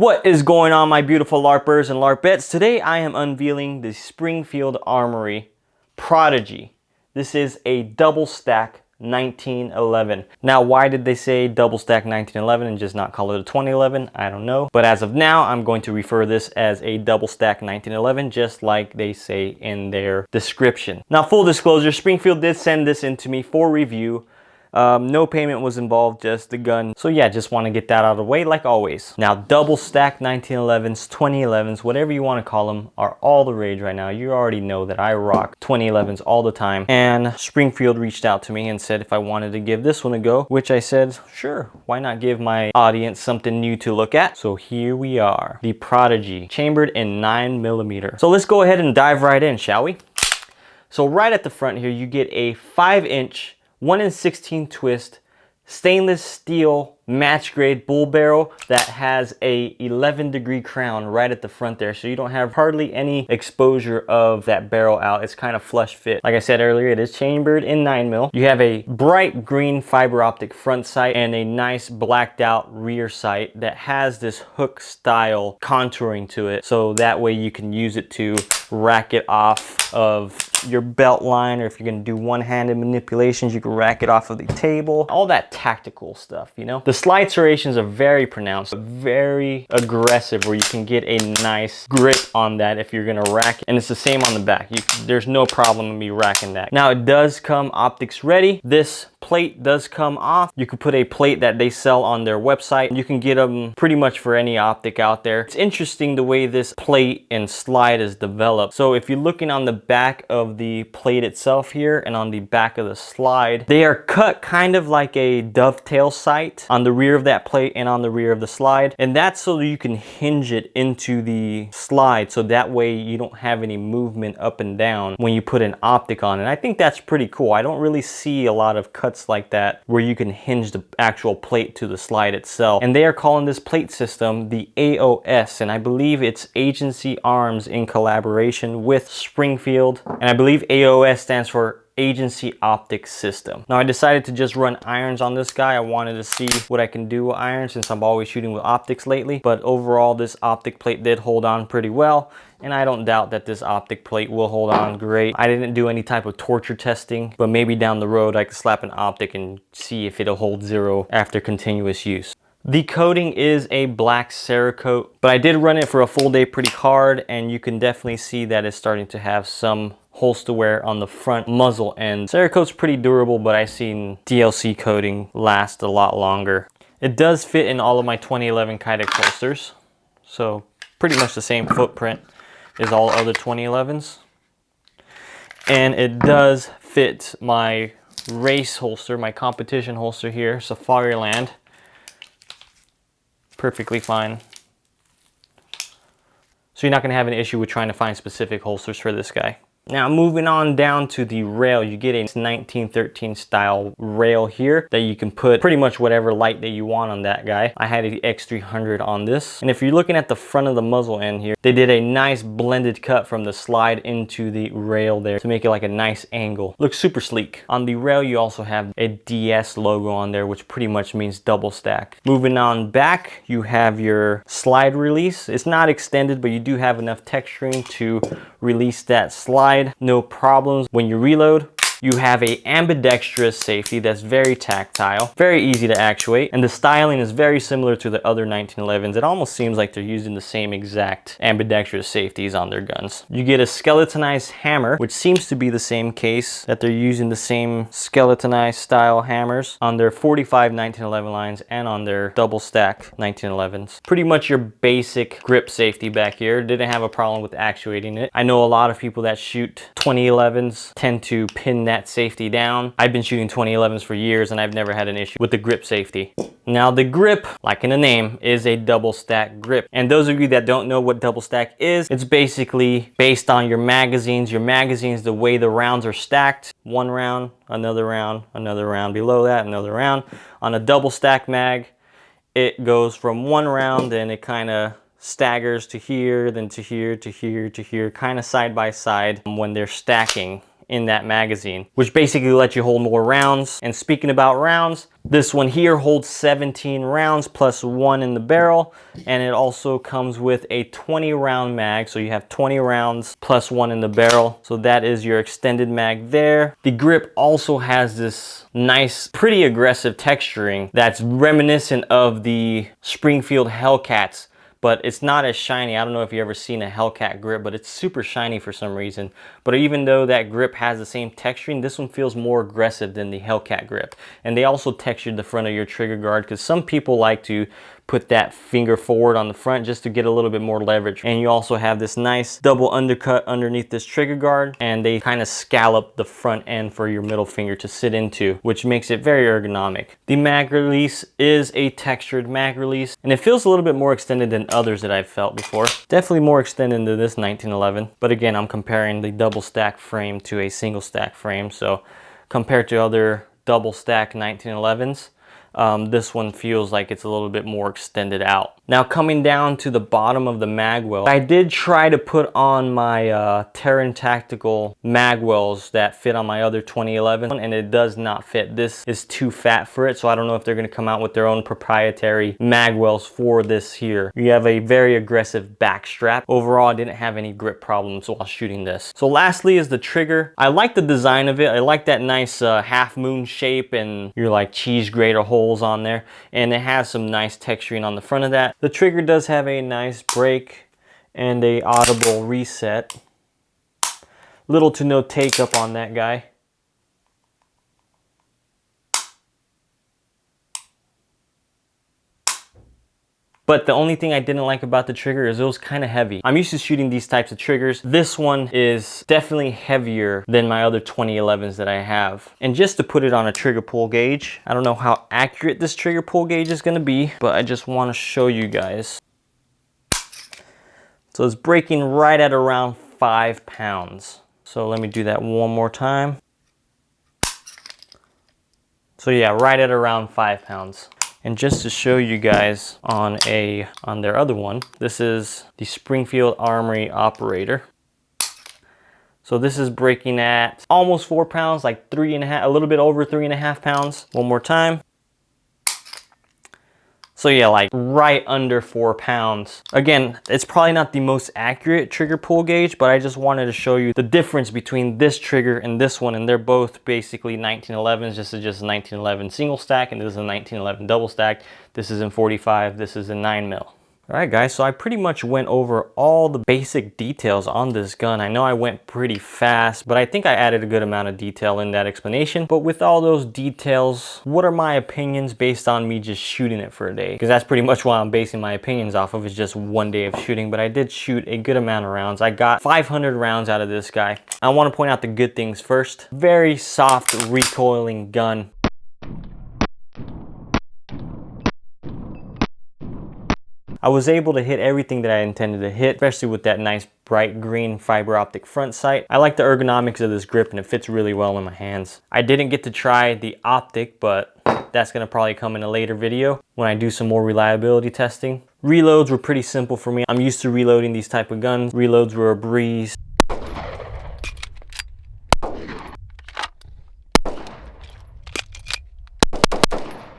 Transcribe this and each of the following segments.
What is going on, my beautiful LARPers and LARPettes? Today I am unveiling the Springfield Armory Prodigy. This is a double stack 1911. Now, why did they say double stack 1911 and just not call it a 2011? I don't know. But as of now, I'm going to refer this as a double stack 1911, just like they say in their description. Now, full disclosure, Springfield did send this in to me for review. No payment was involved, just the gun. So yeah, just want to get that out of the way like always. Now, double stack 1911s, 2011s, whatever you want to call them, are all the rage right now. You already know that I rock 2011s all the time. And Springfield reached out to me and said if I wanted to give this one a go, which I said, sure, why not give my audience something new to look at? So here we are, the Prodigy, chambered in 9mm. So let's go ahead and dive right in, shall we? So right at the front here, you get a 5-inch 1/16 twist stainless steel match grade bull barrel that has a 11-degree crown right at the front there, so you don't have hardly any exposure of that barrel out. It's kind of flush fit. Like I said earlier, it is chambered in 9mm. You have a bright green fiber optic front sight and a nice blacked out rear sight that has this hook style contouring to it, so that way you can use it to rack it off of your belt line, or if you're going to do one-handed manipulations, you can rack it off of the table. All that tactical stuff, you know. The slide serrations are very pronounced, very aggressive, where you can get a nice grip on that if you're going to rack it. And it's the same on the back. There's no problem with me racking that. Now, it does come optics ready. This plate does come off. You can put a plate that they sell on their website. You can get them pretty much for any optic out there. It's interesting the way this plate and slide is developed. So if you're looking on the back of the plate itself here and on the back of the slide, they are cut kind of like a dovetail sight on the rear of that plate and on the rear of the slide. And that's so that you can hinge it into the slide, so that way you don't have any movement up and down when you put an optic on it. I think that's pretty cool. I don't really see a lot of cuts like that where you can hinge the actual plate to the slide itself. And they are calling this plate system the AOS, and I believe it's Agency Arms in collaboration with Springfield. And I believe AOS stands for Agency Optic System. Now, I decided to just run irons on this guy. I wanted to see what I can do with irons since I'm always shooting with optics lately. But overall, this optic plate did hold on pretty well, and I don't doubt that this optic plate will hold on great. I didn't do any type of torture testing, but maybe down the road I could slap an optic and see if it'll hold zero after continuous use. The coating is a black Cerakote, but I did run it for a full day pretty hard, and you can definitely see that it's starting to have some holster wear on the front muzzle end. Cerakote's pretty durable, but I've seen DLC coating last a lot longer. It does fit in all of my 2011 Kydex holsters, so pretty much the same footprint as all other 2011s. And it does fit my race holster, my competition holster here, Safariland, perfectly fine. So you're not going to have an issue with trying to find specific holsters for this guy. Now, moving on down to the rail, you get a 1913 style rail here that you can put pretty much whatever light that you want on that guy. I had an X300 on this. And if you're looking at the front of the muzzle end here, they did a nice blended cut from the slide into the rail there to make it like a nice angle. Looks super sleek. On the rail, you also have a DS logo on there, which pretty much means double stack. Moving on back, you have your slide release. It's not extended, but you do have enough texturing to release that slide. No problems. When you reload, you have a ambidextrous safety that's very tactile, very easy to actuate, and the styling is very similar to the other 1911s. It almost seems like they're using the same exact ambidextrous safeties on their guns. You get a skeletonized hammer, which seems to be the same case, that they're using the same skeletonized style hammers on their 45 1911 lines and on their double stack 1911s. Pretty much your basic grip safety back here. Didn't have a problem with actuating it. I know a lot of people that shoot 2011s tend to pin that safety down. I've been shooting 2011s for years and I've never had an issue with the grip safety. Now, the grip, like in the name, is a double stack grip. And those of you that don't know what double stack is, it's basically based on your magazines. Your magazines, the way the rounds are stacked, one round, another round below that, another round. On a double stack mag, it goes from one round and it kind of staggers to here, then to here, to here, to here, kind of side by side when they're stacking. in that magazine, which basically lets you hold more rounds. And speaking about rounds, this one here holds 17 rounds plus 1 in the barrel, and it also comes with a 20 round mag, so you have 20 rounds plus 1 in the barrel. So that is your extended mag there. The grip also has this nice, pretty aggressive texturing that's reminiscent of the Springfield Hellcats, but it's not as shiny. I don't know if you've ever seen a Hellcat grip, but it's super shiny for some reason. But even though that grip has the same texturing, this one feels more aggressive than the Hellcat grip. And they also textured the front of your trigger guard, because some people like to put that finger forward on the front just to get a little bit more leverage. And you also have this nice double undercut underneath this trigger guard, and they kind of scallop the front end for your middle finger to sit into, which makes it very ergonomic. The mag release is a textured mag release, and it feels a little bit more extended than others that I've felt before. Definitely more extended than this 1911, but again, I'm comparing the double stack frame to a single stack frame, so compared to other double stack 1911s, this one feels like it's a little bit more extended out. Now coming down to the bottom of the mag well, I did try to put on my Terran Tactical mag wells that fit on my other 2011, and it does not fit. This is too fat for it, so I don't know if they're going to come out with their own proprietary mag wells for this here. You have a very aggressive back strap. Overall, I didn't have any grip problems while shooting this. So lastly is the trigger. I like the design of it. I like that nice half moon shape and your like cheese grater holes on there, and it has some nice texturing on the front of that. The trigger does have a nice break and a audible reset. Little to no take up on that guy. But the only thing I didn't like about the trigger is it was kind of heavy. I'm used to shooting these types of triggers. This one is definitely heavier than my other 2011s that I have. And just to put it on a trigger pull gauge, I don't know how accurate this trigger pull gauge is gonna be, but I just wanna show you guys. So it's breaking right at around 5 pounds. So let me do that one more time. So yeah, right at around 5 pounds. And just to show you guys on their other one, this is the Springfield Armory Operator. So this is breaking at almost 4 pounds, like 3.5, a little bit over 3.5 pounds. One more time. So yeah, like right under 4 pounds. Again, it's probably not the most accurate trigger pull gauge, but I just wanted to show you the difference between this trigger and this one, and they're both basically 1911s. This is just a 1911 single stack, and this is a 1911 double stack. This is in 45, this is in 9mm. All right guys, so I pretty much went over all the basic details on this gun. I know I went pretty fast, but I think I added a good amount of detail in that explanation. But with all those details, what are my opinions based on me just shooting it for a day? Because that's pretty much what I'm basing my opinions off of, is just one day of shooting. But I did shoot a good amount of rounds. I got 500 rounds out of this guy. I want to point out the good things first. Very soft recoiling gun. I was able to hit everything that I intended to hit, especially with that nice bright green fiber optic front sight. I like the ergonomics of this grip, and it fits really well in my hands. I didn't get to try the optic, but that's gonna probably come in a later video when I do some more reliability testing. Reloads were pretty simple for me. I'm used to reloading these type of guns. Reloads were a breeze.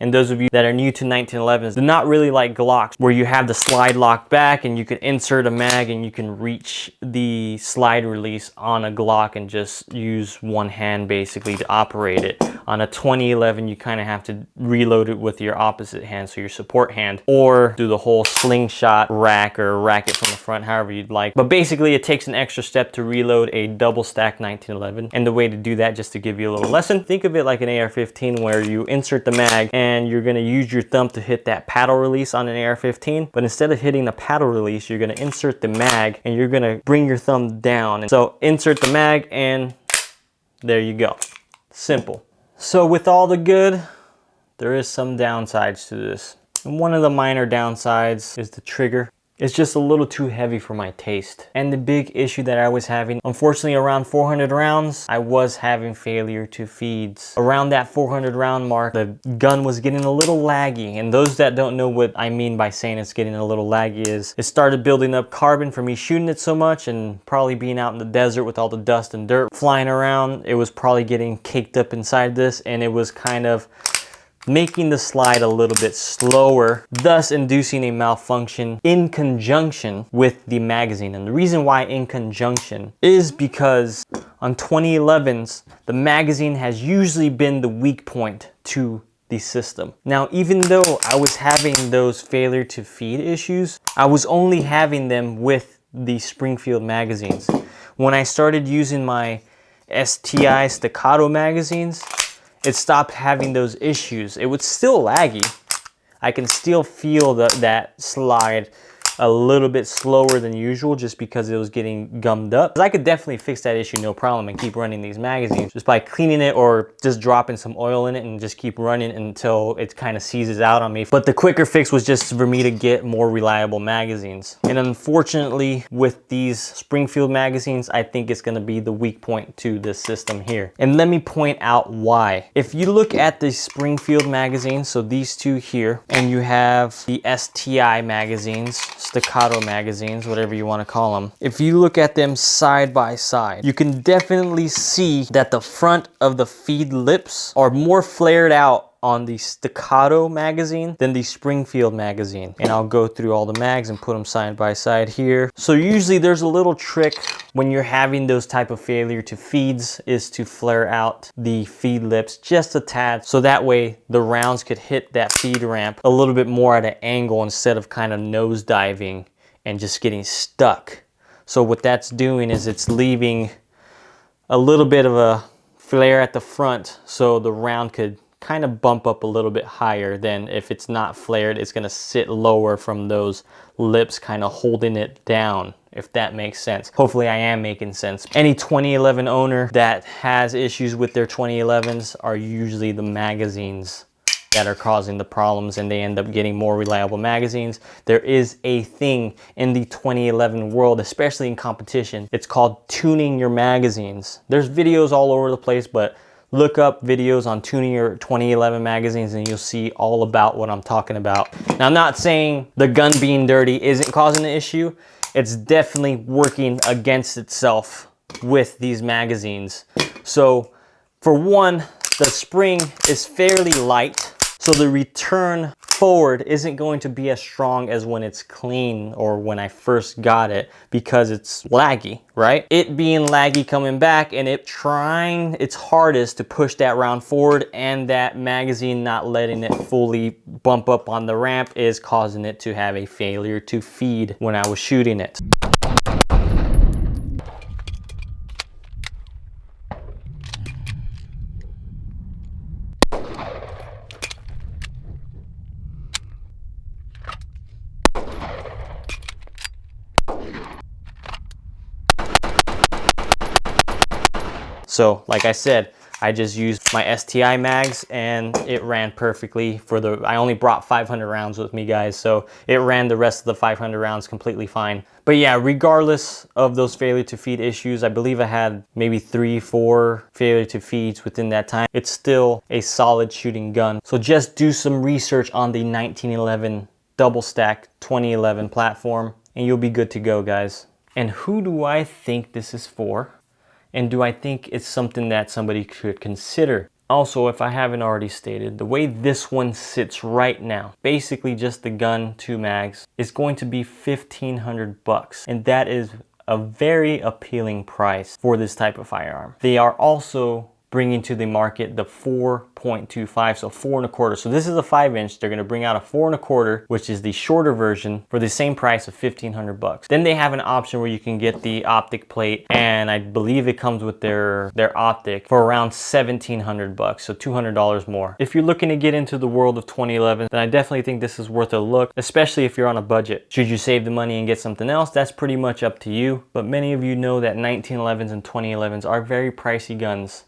And those of you that are new to 1911s do not really like Glocks, where you have the slide lock back and you can insert a mag and you can reach the slide release on a Glock and just use one hand basically to operate it. On a 2011, you kind of have to reload it with your opposite hand, so your support hand, or do the whole slingshot rack or rack it from the front, however you'd like. But basically, it takes an extra step to reload a double stack 1911. And the way to do that, just to give you a little lesson, think of it like an AR-15, where you insert the mag and you're gonna use your thumb to hit that paddle release on an AR-15. But instead of hitting the paddle release, you're gonna insert the mag and you're gonna bring your thumb down. And so insert the mag and there you go. Simple. So with all the good, there is some downsides to this. And one of the minor downsides is the trigger. It's just a little too heavy for my taste. And the big issue that I was having, unfortunately around 400 rounds, I was having failure to feeds. Around that 400 round mark, the gun was getting a little laggy. And those that don't know what I mean by saying it's getting a little laggy is, it started building up carbon from me shooting it so much and probably being out in the desert with all the dust and dirt flying around. It was probably getting caked up inside this, and it was kind of making the slide a little bit slower, thus inducing a malfunction in conjunction with the magazine. And the reason why in conjunction is because on 2011s, the magazine has usually been the weak point to the system. Now, even though I was having those failure to feed issues, I was only having them with the Springfield magazines. When I started using my STI staccato magazines, it stopped having those issues. It was still laggy. I can still feel that slide a little bit slower than usual just because it was getting gummed up. I could definitely fix that issue no problem and keep running these magazines just by cleaning it or just dropping some oil in it and just keep running until it kind of seizes out on me. But the quicker fix was just for me to get more reliable magazines. And unfortunately with these Springfield magazines, I think it's gonna be the weak point to this system here. And let me point out why. If you look at the Springfield magazines, so these two here, and you have the STI magazines, staccato magazines, whatever you want to call them. If you look at them side by side, you can definitely see that the front of the feed lips are more flared out on the staccato magazine than the Springfield magazine. And I'll go through all the mags and put them side by side here. So usually there's a little trick when you're having those type of failure to feeds is to flare out the feed lips just a tad, so that way the rounds could hit that feed ramp a little bit more at an angle instead of kind of nose diving and just getting stuck. So what that's doing is it's leaving a little bit of a flare at the front so the round could kind of bump up a little bit higher. Than if it's not flared, it's going to sit lower from those lips kind of holding it down, if that makes sense. Hopefully I am making sense. Any 2011 owner that has issues with their 2011s are usually the magazines that are causing the problems, and they end up getting more reliable magazines. There is a thing in the 2011 world, especially in competition, it's called tuning your magazines. There's videos all over the place, but look up videos on tuning your 2011 magazines and you'll see all about what I'm talking about. Now, I'm not saying the gun being dirty isn't causing the issue. It's definitely working against itself with these magazines. So for one, the spring is fairly light, so the return forward isn't going to be as strong as when it's clean or when I first got it, because it's laggy, right? It being laggy coming back and it trying its hardest to push that round forward, and that magazine not letting it fully bump up on the ramp is causing it to have a failure to feed when I was shooting it. So like I said, I just used my STI mags and it ran perfectly for I only brought 500 rounds with me, guys, so it ran the rest of the 500 rounds completely fine. But yeah, regardless of those failure to feed issues, I believe I had maybe 3-4 failure to feeds within that time. It's still a solid shooting gun. So just do some research on the 1911 double stack 2011 platform and you'll be good to go, guys. And who do I think this is for? And do I think it's something that somebody could consider? Also, if I haven't already stated, the way this one sits right now, basically just the gun, 2 mags, is going to be $1,500 bucks. And that is a very appealing price for this type of firearm. They are also bringing to the market the 4.25, so 4 1/4. So this is a 5-inch. They're going to bring out a 4 1/4, which is the shorter version, for the same price of $1,500 bucks. Then they have an option where you can get the optic plate, and I believe it comes with their optic for around $1,700 bucks, so $200 more. If you're looking to get into the world of 2011, then I definitely think this is worth a look, especially if you're on a budget. Should you save the money and get something else, that's pretty much up to you. But many of you know that 1911s and 2011s are very pricey guns.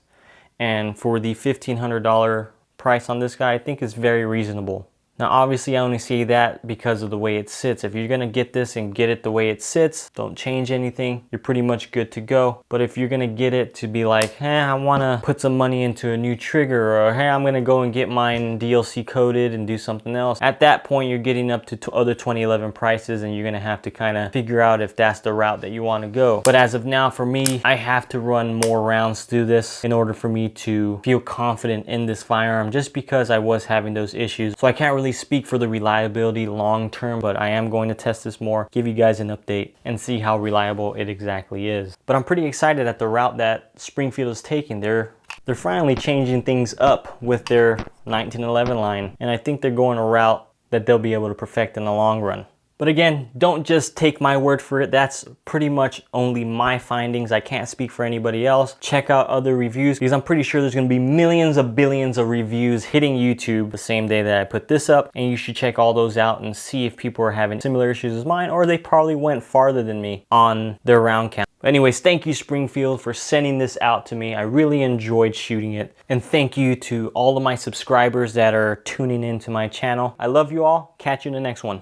And for the $1,500 price on this guy, I think is very reasonable. Now obviously I only say that because of the way it sits. If you're gonna get this and get it the way it sits, don't change anything, you're pretty much good to go. But if you're gonna get it to be like, hey, I wanna put some money into a new trigger, or hey, I'm gonna go and get mine DLC coated and do something else, at that point you're getting up to other 2011 prices, and you're gonna have to kind of figure out if that's the route that you want to go. But as of now, for me, I have to run more rounds through this in order for me to feel confident in this firearm, just because I was having those issues. So I can't really speak for the reliability long term, but I am going to test this more, give you guys an update, and see how reliable it exactly is. But I'm pretty excited at the route that Springfield is taking. They're finally changing things up with their 1911 line, and I think they're going a route that they'll be able to perfect in the long run. But again, don't just take my word for it. That's pretty much only my findings. I can't speak for anybody else. Check out other reviews, because I'm pretty sure there's gonna be millions of billions of reviews hitting YouTube the same day that I put this up, and you should check all those out and see if people are having similar issues as mine, or they probably went farther than me on their round count. Anyways, thank you Springfield for sending this out to me. I really enjoyed shooting it. And thank you to all of my subscribers that are tuning into my channel. I love you all. Catch you in the next one.